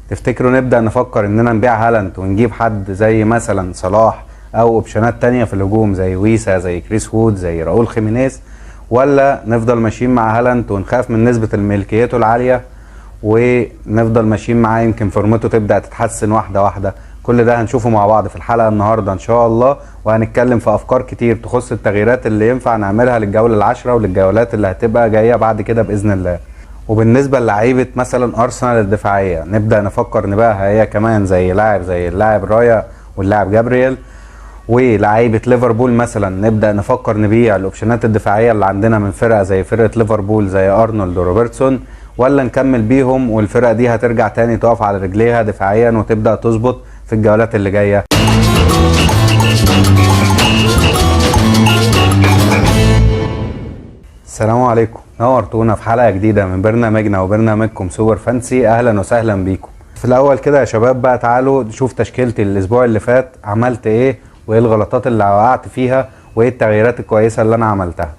تفتكروا نبدأ نفكر اننا نبيع هالاند ونجيب حد زي مثلا صلاح او اوبشنات تانية في الهجوم زي ويسا زي كريس وود زي راؤول خيمينيز، ولا نفضل ماشيين مع هالاند ونخاف من نسبة ملكيته العالية ونفضل ماشيين معاه يمكن فورمته تبدأ تتحسن واحدة واحدة؟ كل ده هنشوفه مع بعض في الحلقة النهاردة ان شاء الله، وهنتكلم في افكار كتير تخص التغييرات اللي ينفع نعملها للجولة العاشرة وللجولات اللي هتبقى جاية بعد كده بإذن الله. وبالنسبة للعيبة مثلا ارسنال الدفاعية نبدأ نفكر نبيعها هي كمان زي اللاعب رايا واللاعب جابرييل. ولاعيبة ليفربول مثلا نبدأ نفكر نبيع الاوبشنات الدفاعية اللي عندنا من فرقة زي فرقة ليفربول زي ارنولد وروبرتسون، ولا نكمل بيهم والفرقة دي هترجع تاني تقف على رجليها دفاعيا وتبدأ تظبط في الجولات اللي جاية. السلام عليكم، نورتونا في حلقة جديدة من برنامجنا وبرنامجكم سوبر فانسي. اهلا وسهلا بيكم. في الاول كده يا شباب بقى تعالوا نشوف تشكيلتي الاسبوع اللي فات عملت ايه، وايه الغلطات اللي وقعت فيها، وايه التغييرات الكويسة اللي انا عملتها.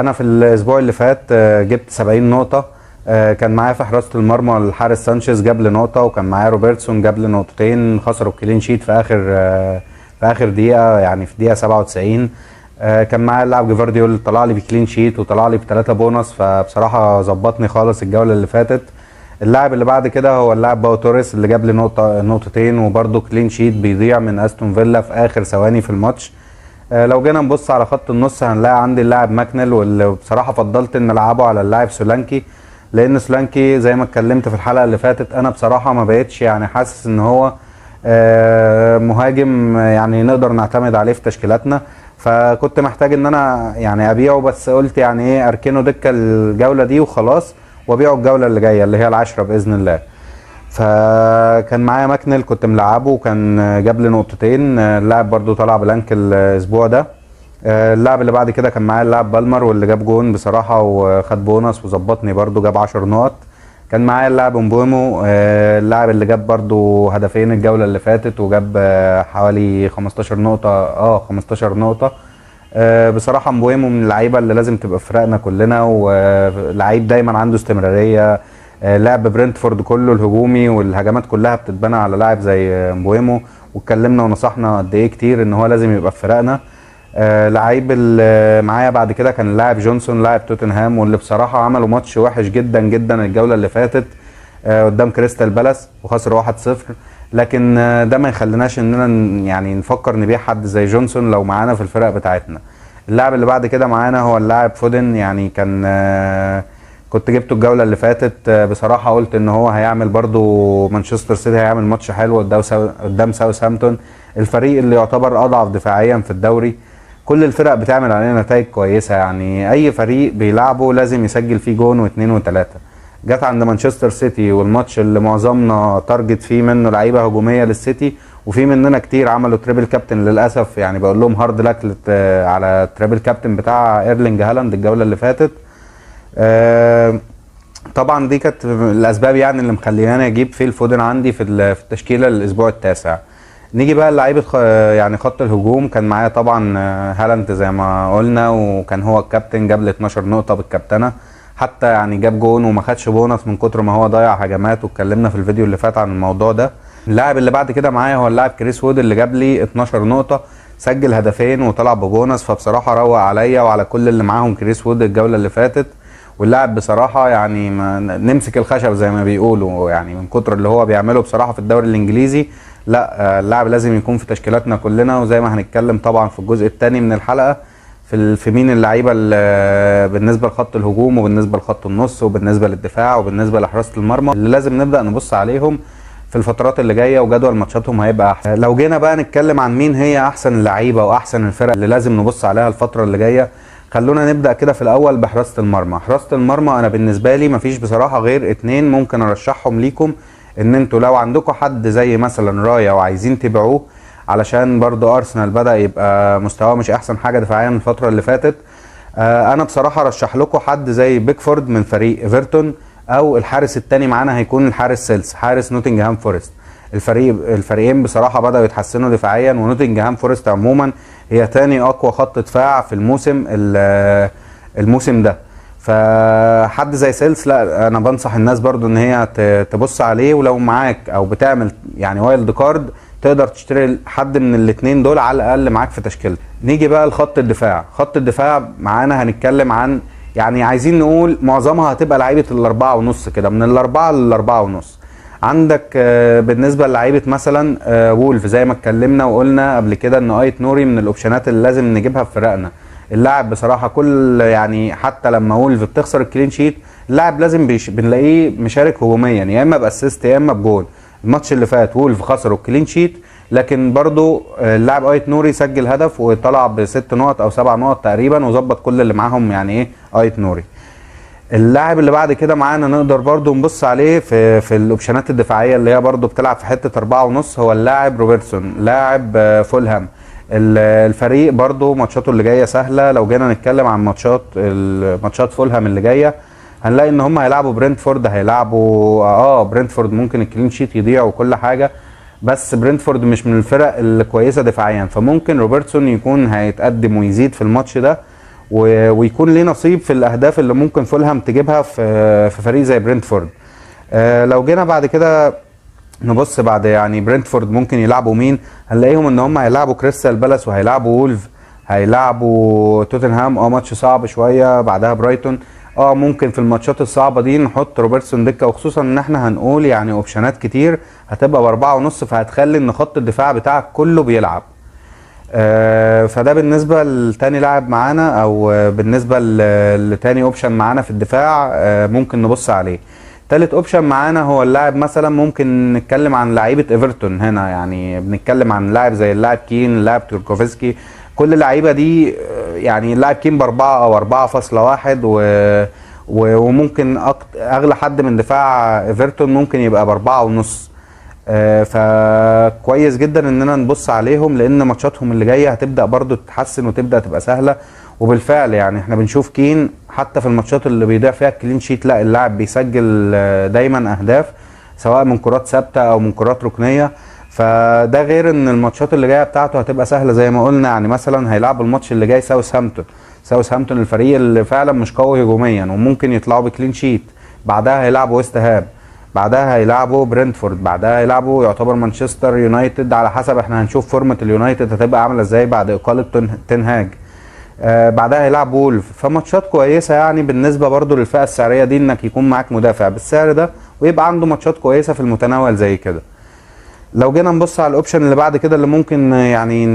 انا في الاسبوع اللي فات جبت 70 نقطة. كان معايا في حراسة المرمى الحارس سانشيز جاب لي نقطة، وكان معايا روبرتسون جاب لي نقطتين، خسروا الكلين شيت في اخر دقيقة، يعني في دقيقة 97. كان معايا اللاعب جفارديول طلع لي بكلين شيت وطلع لي ب3 بونص، فبصراحة ظبطني خالص الجولة اللي فاتت. اللاعب اللي بعد كده هو اللاعب باو توريس اللي جاب لي نقطتين وبرده كلين شيت بيضيع من استون فيلا في اخر ثواني في الماتش. لو جينا نبص على خط النص هنلاقي عندي اللاعب ماكنيل، واللي بصراحة فضلت ان العبه على اللاعب سولانكي، لان سولانكي زي ما اتكلمت في الحلقة اللي فاتت انا بصراحة ما بقتش يعني حاسس ان هو مهاجم يعني نقدر نعتمد عليه في تشكيلاتنا، فكنت محتاج ان انا يعني ابيعه، بس قلت يعني ايه اركنه دكة الجولة دي وخلاص، وابيعه الجولة اللي جاية اللي هي ال10 باذن الله. فكان معايا ماكنيل كنت ملعبه وكان جاب لي نقطتين، اللاعب برضو طلع بلانك الاسبوع ده. اللاعب اللي بعد كده كان معايا اللاعب بالمر واللي جاب جون بصراحة وخد بونص وظبطني برضو، جاب 10 نقط. كان معايا اللاعب امبويمو، اللاعب اللي جاب برضو هدفين الجولة اللي فاتت وجاب حوالي 15 نقطة 15 نقطة. بصراحة امبويمو من اللعيبة اللي لازم تبقى في فرقنا كلنا، ولعيب دايما عنده استمرارية. لعب برنتفورد كله الهجومي والهجمات كلها بتتبنى على لاعب زي امبويمو، واتكلمنا ونصحنا قد ايه كتير ان هو لازم يبقى في فرقنا. لعيب اللي معايا بعد كده كان اللاعب جونسون لاعب توتنهام، واللي بصراحة عملوا ماتش وحش جدا جدا الجولة اللي فاتت قدام كريستال بالاس وخسر 1-0، لكن ده ما يخليناش اننا يعني نفكر نبيع حد زي جونسون لو معانا في الفرق بتاعتنا. اللاعب اللي بعد كده معانا هو اللاعب فودن، يعني كان كنت جبته الجولة اللي فاتت، بصراحة قلت ان هو هيعمل برضو مانشستر سيتي هيعمل ماتش حلو قدام ساوثهامبتون، الفريق اللي يعتبر اضعف دفاعيا في الدوري. كل الفرق بتعمل علينا نتائج كويسة، يعني اي فريق بيلعبه لازم يسجل فيه جون واثنين وثلاثة. جت عند مانشستر سيتي والماتش اللي معظمنا تارجت فيه منه لعيبة هجومية للسيتي، وفي مننا كتير عملوا تريبل كابتن للأسف، يعني بقول لهم هارد لك على تريبل كابتن بتاع ايرلينج هالاند الجولة اللي فاتت. طبعا دي كانت الاسباب يعني اللي مخلياني اجيب فيل فودن عندي في التشكيله الاسبوع التاسع. نيجي بقى لعيبه يعني خط الهجوم، كان معايا طبعا هالاند زي ما قلنا، وكان هو الكابتن جاب لي 12 نقطه بالكابتنه، حتى يعني جاب جون وما خدش بونص من كتر ما هو ضيع هجمات، واتكلمنا في الفيديو اللي فات عن الموضوع ده. اللاعب اللي بعد كده معايا هو اللاعب كريس وود اللي جاب لي 12 نقطه، سجل هدفين وطلع ببونص، فبصراحه روق عليا وعلى كل اللي معاهم كريس وود الجوله اللي فاتت. واللاعب بصراحة يعني ما نمسك الخشب زي ما بيقولوا، يعني من كتر اللي هو بيعمله بصراحة في الدوري الانجليزي، لا اللاعب لازم يكون في تشكيلاتنا كلنا، وزي ما هنتكلم طبعا في الجزء الثاني من الحلقة في مين اللعيبة بالنسبة لخط الهجوم وبالنسبة لخط النص وبالنسبة للدفاع وبالنسبة لحراسة المرمى اللي لازم نبدأ نبص عليهم في الفترات اللي جايه، وجدول ماتشاتهم هيبقى احسن. لو جينا بقى نتكلم عن مين هي احسن اللعيبه واحسن الفرق اللي لازم نبص عليها الفتره اللي جايه، خلونا نبدا كده في الاول بحراسه المرمى. حراسه المرمى انا بالنسبه لي مفيش بصراحه غير 2 ممكن ارشحهم ليكم، ان انتوا لو عندكم حد زي مثلا رايا وعايزين تبيعوه علشان برضو ارسنال بدا يبقى مستواه مش احسن حاجه دفاعيا الفتره اللي فاتت، انا بصراحه رشح لكم حد زي بيكفورد من فريق ايفرتون، او الحارس الثاني معانا هيكون الحارس سيلز حارس نوتنجهام فورست. الفريقين بصراحه بداوا يتحسنوا دفاعيا، ونوتنجهام فورست عموما هي تاني اقوى خط دفاع في الموسم ده، فحد زي سيلز لا، انا بنصح الناس برضو ان هي تبص عليه، ولو معاك او بتعمل يعني وايلد كارد تقدر تشتري حد من الاثنين دول على الاقل معاك في تشكيلتك. نيجي بقى لخط الدفاع. خط الدفاع معانا هنتكلم عن يعني عايزين نقول معظمها هتبقى لعيبه الاربعه ونص كده، من الاربعه للاربعه ونص. عندك بالنسبه للعيبه مثلا وولف، زي ما اتكلمنا وقلنا قبل كده ان ايت نوري من الاوبشنات اللي لازم نجيبها في فرقنا. اللاعب بصراحه كل يعني حتى لما وولف بتخسر الكلين شيت اللاعب لازم بنلاقيه مشارك هجوميا، يا اما باسيست يا اما بجول. الماتش اللي فات وولف خسروا الكلين شيت، لكن برضو اللاعب ايت نوري سجل هدف وطلع ب6 نقط او 7 نقط تقريبا، وظبط كل اللي معاهم يعني ايه ايت نوري. اللاعب اللي بعد كده معانا نقدر برضو نبص عليه في الاوبشنات الدفاعيه اللي هي برضو بتلعب في حته 4.5، هو اللاعب روبرتسون لاعب فولهام. الفريق برضو ماتشاته اللي جايه سهله. لو جينا نتكلم عن ماتشات فولهام اللي جايه هنلاقي ان هم هيلعبوا برنتفورد، هيلعبوا برنتفورد ممكن الكلين شيت يضيع وكل حاجه، بس برنتفورد مش من الفرق الكويسه دفاعيا، فممكن روبرتسون يكون هيتقدم ويزيد في الماتش ده ويكون ليه نصيب في الاهداف اللي ممكن فولهام تجيبها في فريق زي برنتفورد. لو جينا بعد كده نبص بعد يعني برنتفورد ممكن يلعبوا مين، هنلاقيهم ان هم هيلعبوا كريستال بالاس وهيلعبوا وولف، هيلعبوا توتنهام ماتش صعب شويه، بعدها برايتون. ممكن في الماتشات الصعبه دي نحط روبرتسون دكه، وخصوصا ان احنا هنقول يعني اوبشنات كتير هتبقى ب4.5، فهتخلي ان خط الدفاع بتاعك كله بيلعب. فده بالنسبه لتاني لاعب معانا، او بالنسبه لتاني اوبشن معانا في الدفاع ممكن نبص عليه. تالت اوبشن معانا هو اللاعب مثلا ممكن نتكلم عن لعيبه ايفرتون هنا، يعني بنتكلم عن لاعب زي اللاعب كين، اللاعب توركوفسكي. كل اللعيبه دي يعني اللاعب كين ب4 او 4.1 وممكن اغلى حد من دفاع ايفرتون ممكن يبقى ب4.5. فكويس جدا اننا نبص عليهم، لان ماتشاتهم اللي جايه هتبدا برضو تتحسن وتبدا تبقى سهله. وبالفعل يعني احنا بنشوف كين حتى في الماتشات اللي بيضيع فيها الكلين شيت لا، اللاعب بيسجل دايما اهداف سواء من كرات ثابته او من كرات ركنيه. فده غير ان الماتشات اللي جايه بتاعته هتبقى سهله زي ما قلنا، يعني مثلا هيلعبوا الماتش اللي جاي ساوثهامبتون الفريق اللي فعلا مش قوي هجوميا وممكن يطلعوا بكلين شيت. بعدها هيلعبوا ويست هام، بعدها هيلعبوا برنتفورد، بعدها هيلعبوا يعتبر مانشستر يونايتد، على حسب احنا هنشوف فورمه اليونايتد هتبقى عامله ازاي بعد اقاله تنهاج. بعدها هيلعب وولف. فماتشات كويسه يعني بالنسبه برضو للفئه السعريه دي، انك يكون معاك مدافع بالسعر ده ويبقى عنده ماتشات كويسه في المتناول زي كده. لو جينا نبص على الاوبشن اللي بعد كده اللي ممكن يعني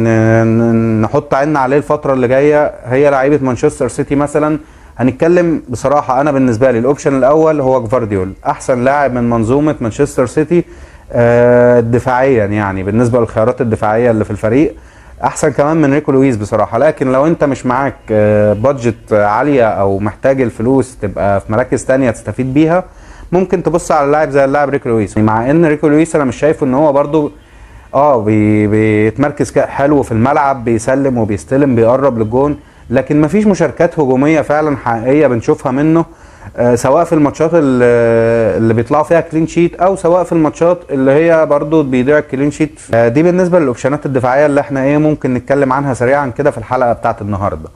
نحط عيننا عليه الفتره اللي جايه، هي لعيبه مانشستر سيتي مثلا. هنتكلم بصراحه انا بالنسبه لي الاوبشن الاول هو جفارديول، احسن لاعب من منظومه مانشستر سيتي دفاعيا، يعني بالنسبه للخيارات الدفاعيه اللي في الفريق احسن كمان من ريكو لويس بصراحه. لكن لو انت مش معاك بادجت عاليه او محتاج الفلوس تبقى في مراكز تانية تستفيد بيها، ممكن تبص على اللاعب زي اللاعب ريكو لويس. مع ان ريكو لويس انا مش شايفه ان هو برضو بيتمركز حلو في الملعب، بيسلم وبيستلم بيقرب للجون، لكن مفيش مشاركات هجوميه فعلا حقيقيه بنشوفها منه، سواء في الماتشات اللي بيطلعوا فيها كلين شيت او سواء في الماتشات اللي هي برضو بيضيع الكلين شيت. دي بالنسبه للاوبشنات الدفاعيه اللي احنا ممكن نتكلم عنها سريعا كده في الحلقه بتاعت النهارده.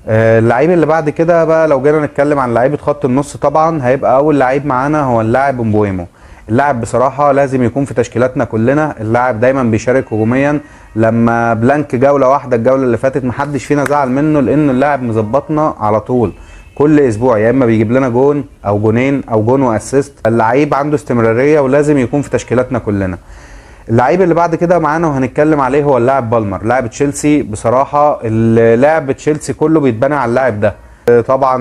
اللعيب اللي بعد كده بقى لو جينا نتكلم عن لعيبه خط النص، طبعا هيبقى اول لعيب معانا هو اللاعب مبويمو. اللاعب بصراحه لازم يكون في تشكيلاتنا كلنا. اللاعب دايما بيشارك هجوميا، لما بلانك جوله واحده الجوله اللي فاتت محدش فينا زعل منه، لانه اللاعب مظبطنا على طول كل اسبوع، يا اما بيجيب لنا جون او جونين او جون واسيست. اللعيب عنده استمراريه ولازم يكون في تشكيلاتنا كلنا. اللعيب اللي بعد كده معانا وهنتكلم عليه هو اللاعب بالمر، لاعب تشيلسي. بصراحه اللاعب تشيلسي كله بيتبنى على اللاعب ده. طبعا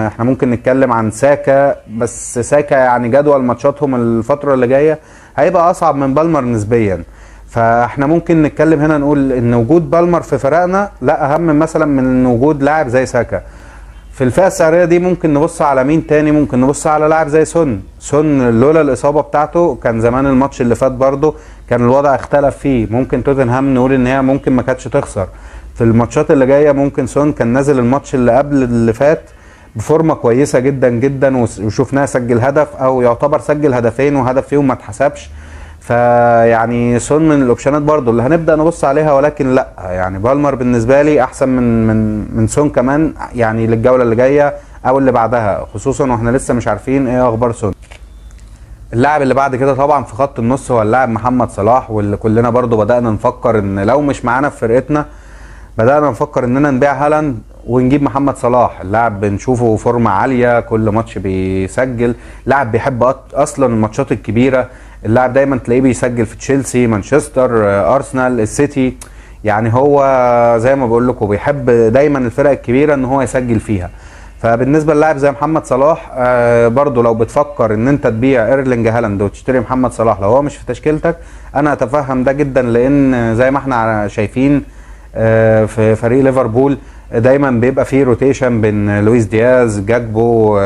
احنا ممكن نتكلم عن ساكا، بس ساكا يعني جدول ماتشاتهم الفتره اللي جايه هيبقى اصعب من بالمر نسبيا، فاحنا ممكن نتكلم هنا نقول ان وجود بالمر في فرقنا لا اهم مثلا من وجود لاعب زي ساكا. في الفئه السعريه دي ممكن نبص على مين تاني؟ ممكن نبص على لاعب زي سون لولا الاصابه بتاعته كان زمان الماتش اللي فات برضه كان الوضع اختلف فيه. ممكن توتنهام نقول ان هي ممكن ما كانتش تخسر في الماتشات اللي جايه. ممكن سون كان نازل الماتش اللي قبل اللي فات بفورمه كويسه جدا جدا، وشفناه سجل هدف او يعتبر سجل هدفين وهدف فيهم ما اتحسبش. فيعني سون من الاوبشنات برضو اللي هنبدا نبص عليها، ولكن لا يعني بالمر بالنسبه لي احسن من سون كمان يعني للجوله اللي جايه، او اللي بعدها، خصوصا واحنا لسه مش عارفين ايه اخبار سون. اللاعب اللي بعد كده طبعا في خط النص هو اللاعب محمد صلاح، واللي كلنا برضو بدأنا نفكر ان لو مش معانا في فرقتنا بدأنا نفكر اننا نبيع هالاند ونجيب محمد صلاح. اللاعب بنشوفه فورمة عالية، كل ماتش بيسجل، لاعب بيحب اصلا الماتشات الكبيرة. اللاعب دايما تلاقيه بيسجل في تشيلسي، مانشستر، ارسنال، السيتي، يعني هو زي ما بقول لكم بيحب دايما الفرق الكبيرة ان هو يسجل فيها. فبالنسبه للاعب زي محمد صلاح برضو لو بتفكر ان انت تبيع ايرلينج هالاند وتشتري محمد صلاح لو هو مش في تشكيلتك، انا اتفهم ده جدا، لان زي ما احنا شايفين في فريق ليفربول دايما بيبقى فيه روتيشن بين لويس دياز، جاكبو،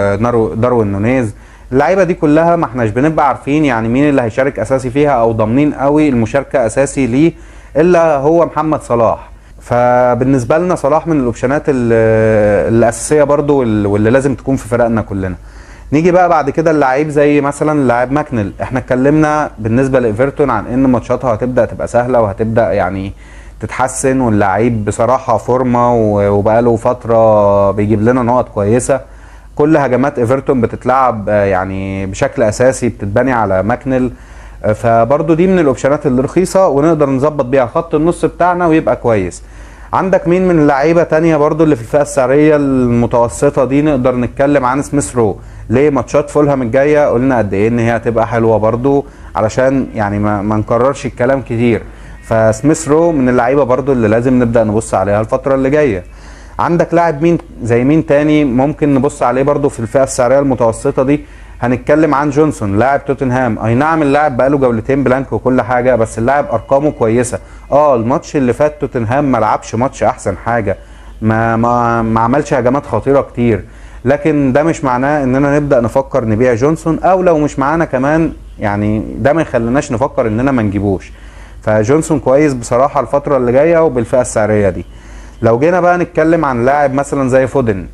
داروين نونيز. اللعيبه دي كلها ما احناش بنبقى عارفين يعني مين اللي هيشارك اساسي فيها او ضامنين قوي المشاركه اساسي ليه الا هو محمد صلاح. فبالنسبه لنا صلاح من الاوبشنات الاساسيه برضو واللي لازم تكون في فرقنا كلنا. نيجي بقى بعد كده اللعيب زي مثلا لاعب ماكنيل. احنا اتكلمنا بالنسبه لايفرتون عن ان ماتشاتها هتبدا تبقى سهله وهتبدا يعني تتحسن، واللعيب بصراحه فورمه وبقاله فتره بيجيب لنا نقط كويسه. كل هجمات ايفرتون بتتلعب يعني بشكل اساسي بتتبني على ماكنيل، فبرضو دي من الاوبشنات اللي رخيصه ونقدر نظبط بيها خط النص بتاعنا ويبقى كويس. عندك مين من اللعيبه تانية برضو اللي في الفئه السعريه المتوسطه دي؟ نقدر نتكلم عن سميث رو. ليه؟ ماتشات فولهام الجايه قلنا قد ايه ان هي هتبقى حلوه برضو، علشان يعني ما نكررش الكلام كتير. فسميث رو من اللعيبه برضو اللي لازم نبدا نبص عليها الفتره اللي جايه. عندك لاعب مين زي مين تاني ممكن نبص عليه برضو في الفئه السعريه المتوسطه دي؟ هنتكلم عن جونسون لاعب توتنهام. اي نعم اللاعب بقاله جولتين بلانك وكل حاجه، بس اللاعب ارقامه كويسه. الماتش اللي فات توتنهام ما لعبش ماتش احسن حاجه، ما عملش هجمات خطيره كتير، لكن ده مش معناه اننا نبدا نفكر نبيع جونسون، او لو مش معانا كمان يعني ده ما يخليناش نفكر اننا ما نجيبوش. فجونسون كويس بصراحه الفتره اللي جايه وبالفئه السعريه دي. لو جينا بقى نتكلم عن لاعب مثلا زي فودن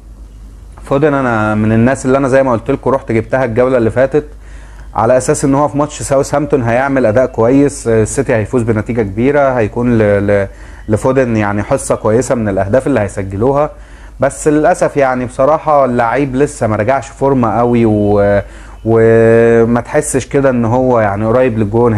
انا من الناس اللي انا زي ما قلت لكم رحت جبتها الجوله اللي فاتت على اساس ان هو في ماتش ساوثهامبتون هيعمل اداء كويس، السيتي هيفوز بنتيجه كبيره، هيكون لفودن يعني حصه كويسه من الاهداف اللي هيسجلوها. بس للاسف يعني بصراحه اللعيب لسه ما رجعش فورمه قوي وما تحسش كده ان هو يعني قريب للجون.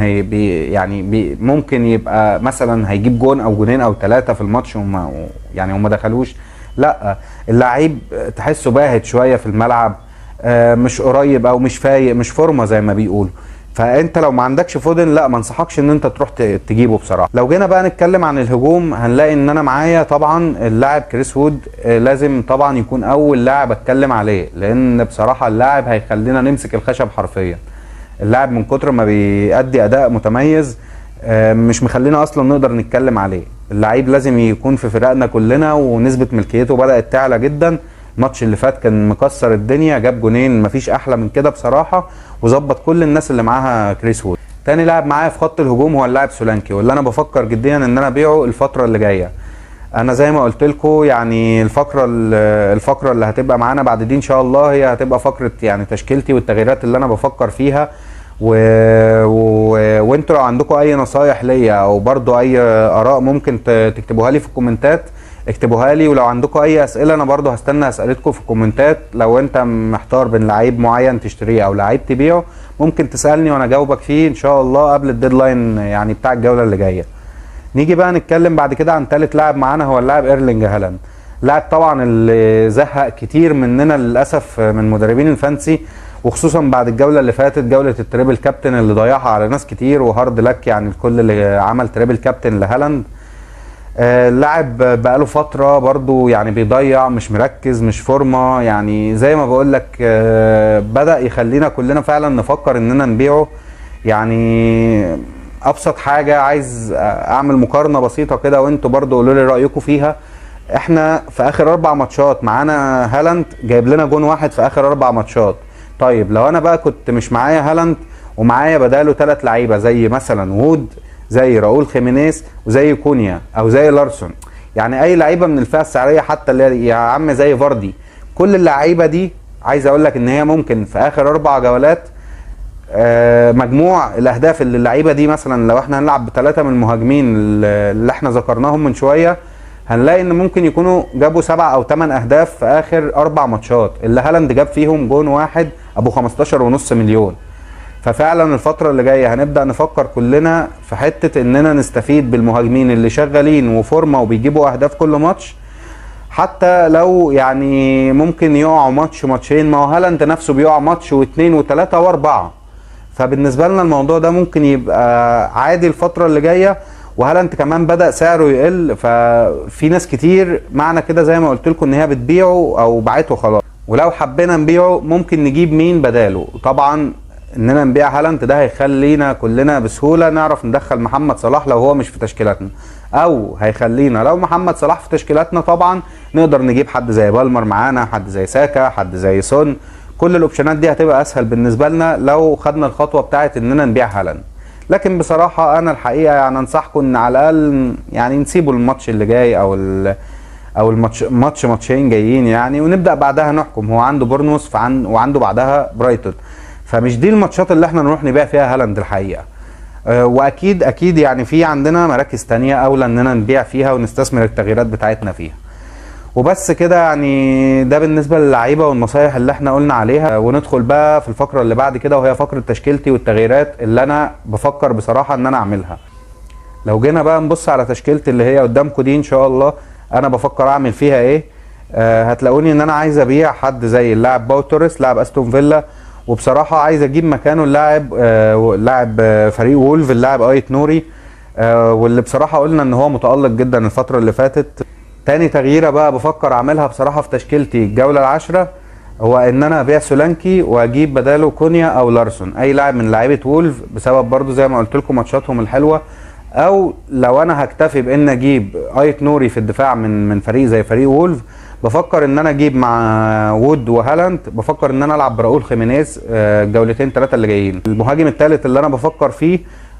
ممكن يبقى مثلا هيجيب جون او جونين او ثلاثه في الماتش وما دخلوش. لا، اللعيب تحسه باهت شويه في الملعب، مش قريب او مش فايق، مش فورمه زي ما بيقولوا. فانت لو ما عندكش فودن لا ما انصحكش ان انت تروح تجيبه بصراحه. لو جينا بقى نتكلم عن الهجوم هنلاقي ان انا معايا طبعا اللاعب كريس وود، لازم طبعا يكون اول لاعب اتكلم عليه، لان بصراحه اللاعب هيخلينا نمسك الخشب حرفيا. اللاعب من كتر ما بيأدي اداء متميز مش مخلينا اصلا نقدر نتكلم عليه. اللعيب لازم يكون في فرقنا كلنا، ونسبه ملكيته بدأت تعلى جدا. الماتش اللي فات كان مكسر الدنيا، جاب جونين مفيش احلى من كده بصراحه، وظبط كل الناس اللي معاها كريس وود. تاني لاعب معايا في خط الهجوم هو اللاعب سولانكي، واللي انا بفكر جديا ان انا ابيعه الفتره اللي جايه. انا زي ما قلت لكم يعني الفقره اللي هتبقى معانا بعد دي ان شاء الله هي هتبقى فقره يعني تشكيلتي والتغييرات اللي انا بفكر فيها. وانتوا لو عندكم اي نصايح ليا او برضو اي اراء ممكن تكتبوها لي في الكومنتات، اكتبوها لي. ولو عندكم اي اسئله انا برضو هستنى اسئلتكم في الكومنتات. لو انت محتار بين لعيب معين تشتريه او لعيب تبيعه ممكن تسالني وانا اجاوبك فيه ان شاء الله قبل الديدلاين يعني بتاع الجوله اللي جايه. نيجي بقى نتكلم بعد كده عن ثالث لاعب معانا هو اللاعب ايرلينج هالاند. لاعب طبعا اللي زهق كتير مننا للاسف من مدربين الفانسي، وخصوصا بعد الجوله اللي فاتت جوله التريبل كابتن اللي ضيعها على ناس كتير، وهارد لك يعني الكل اللي عمل تريبل كابتن لهالاند. اللاعب بقاله فتره برضو يعني بيضيع، مش مركز، مش فورمه، يعني زي ما بقول لك بدأ يخلينا كلنا فعلا نفكر اننا نبيعه. يعني ابسط حاجه عايز اعمل مقارنه بسيطه كده وانتوا برضو قولوا لي رايكم فيها. احنا في اخر 4 ماتشات معانا هالاند جايب لنا جون واحد في اخر 4 ماتشات. طيب لو انا بقى كنت مش معايا هالاند ومعايا بداله 3 لعيبه زي مثلا وود، زي راؤول خيمينيز، وزي كونيا، او زي لارسون، يعني اي لعيبه من الفئه السعريه حتى اللي يا عم زي فاردي، كل اللعيبه دي عايز اقول لك ان هي ممكن في اخر 4 جولات مجموع الاهداف اللي اللعيبه دي مثلا لو احنا هنلعب ب3 من المهاجمين اللي احنا ذكرناهم من شويه هنلاقي ان ممكن يكونوا جابوا 7 أو 8 اهداف في اخر 4 ماتشات، اللي هالاند جاب فيهم جون واحد ابو 15.5 مليون. ففعلا الفترة اللي جاية هنبدأ نفكر كلنا في حتة اننا نستفيد بالمهاجمين اللي شغالين وفورمة وبيجيبوا اهداف كل ماتش، حتى لو يعني ممكن يقعوا ماتش ماتشين، ما هو هالاند نفسه بيقع ماتش واثنين وثلاثة واربعة. فبالنسبة لنا الموضوع ده ممكن يبقى عادي الفترة اللي جاية. وهالاند كمان بدأ سعره يقل، ففي ناس كتير معنى كده زي ما قلت لكم ان هي بتبيعه او باعته خلاص. ولو حبينا نبيعه ممكن نجيب مين بداله. طبعا اننا نبيع هالاند ده هيخلينا كلنا بسهوله نعرف ندخل محمد صلاح لو هو مش في تشكيلاتنا، او هيخلينا لو محمد صلاح في تشكيلاتنا طبعا نقدر نجيب حد زي بالمر معانا، حد زي ساكا، حد زي سون. كل الاوبشنات دي هتبقى اسهل بالنسبه لنا لو خدنا الخطوه بتاعت اننا نبيع هالاند. لكن بصراحه انا الحقيقه يعني انصحكم ان على الاقل يعني نسيبوا الماتش اللي جاي او ماتشين جايين يعني، ونبدا بعدها نحكم. هو عنده بورنموث وعنده بعدها برايتون، فمش دي الماتشات اللي احنا نروح نبيع فيها هالاند الحقيقه. واكيد يعني في عندنا مراكز تانية اولى اننا نبيع فيها ونستثمر التغييرات بتاعتنا فيها. وبس كده يعني ده بالنسبه للعيبه والنصايح اللي احنا قلنا عليها. وندخل بقى في الفقره اللي بعد كده، وهي فقره تشكيلتي والتغييرات اللي انا بفكر بصراحه ان انا اعملها. لو جينا بقى نبص على تشكيلتي اللي هي قدامكم دي ان شاء الله، انا بفكر اعمل فيها ايه. هتلاقوني ان انا عايز ابيع حد زي اللاعب باو توريس لاعب استون فيلا، وبصراحه عايز اجيب مكانه لاعب فريق وولف اللاعب ايت نوري، واللي بصراحه قلنا ان هو متالق جدا الفتره اللي فاتت. تاني تغييره بقى بفكر اعملها بصراحه في تشكيلتي الجوله العاشره، هو ان انا ابيع سولانكي واجيب بداله كونيا او لارسون، اي لاعب من لعيبه وولف، بسبب برضو زي ما قلت لكم ماتشاتهم الحلوه. او لو انا هكتفي بان اجيب ايت نوري في الدفاع من فريق زي فريق وولف، بفكر ان انا اجيب مع وود وهالاند، بفكر ان انا العب براؤول خيمينيز الجولتين 3 اللي جايين. المهاجم الثالث اللي انا بفكر فيه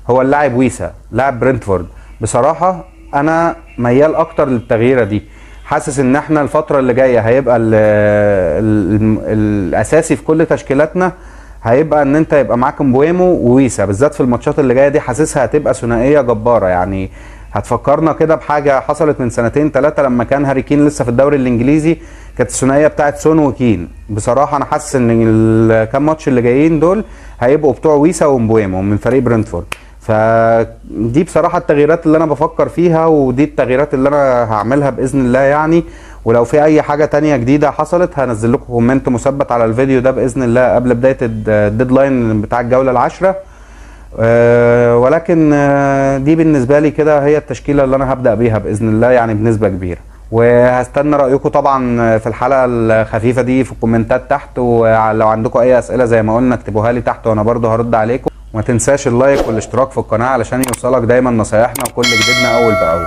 هو اللاعب ويسا لاعب برنتفورد. بصراحه انا ميال اكتر للتغييره دي، حاسس ان احنا الفتره اللي جايه هيبقى الاساسي في كل تشكيلاتنا هيبقى ان انت يبقى معاك مبويمو وويسا، بالذات في الماتشات اللي جايه دي حاسسها هتبقى ثنائيه جباره. يعني هتفكرنا كده بحاجه حصلت من 2-3 لما كان هاري كين لسه في الدوري الانجليزي، كانت الثنائيه بتاعت سون وكين. بصراحه انا حاسس ان الكام ماتش اللي جايين دول هيبقوا بتوع ويسا ومبويمو من فريق برنتفورد. فدي بصراحه التغييرات اللي انا بفكر فيها، ودي التغييرات اللي انا هعملها باذن الله يعني. ولو في اي حاجه تانية جديده حصلت هنزل لكم كومنت مثبت على الفيديو ده باذن الله قبل بدايه الديدلاين بتاع الجوله العاشره. ولكن دي بالنسبه لي كده هي التشكيله اللي انا هبدا بيها باذن الله يعني بنسبه كبيره. وهستنى رايكم طبعا في الحلقه الخفيفه دي في الكومنتات تحت، ولو عندكم اي اسئله زي ما قلنا اكتبوها لي تحت وانا برضو هرد عليكم. وما تنساش اللايك والاشتراك في القناه علشان يوصلك دايما نصايحنا وكل جديدنا اول باول.